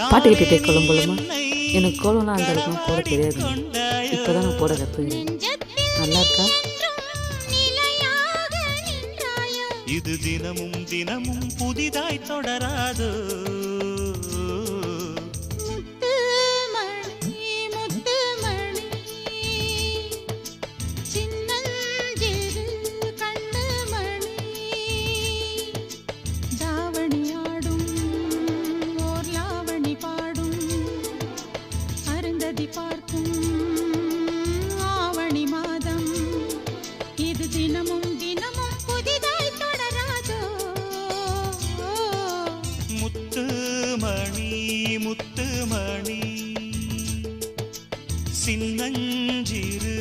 பாட்டு கேட்டுட்டே கோலம் போலமா? எனக்கு கோலம்லாம் அந்த அளவுக்கு போட தெரியாது. இப்போதான் நான் போட கற்றுக்கிறேன். நல்லா இருக்கா? இது தினமும் தினமும் புதிதாய் தொடராது. பார்க்கும் ஆவணி மாதம் இது தினமும் தினமும் புதிதாய் தொடராதோ. முத்துமணி முத்துமணி சின்னஞ்சிறு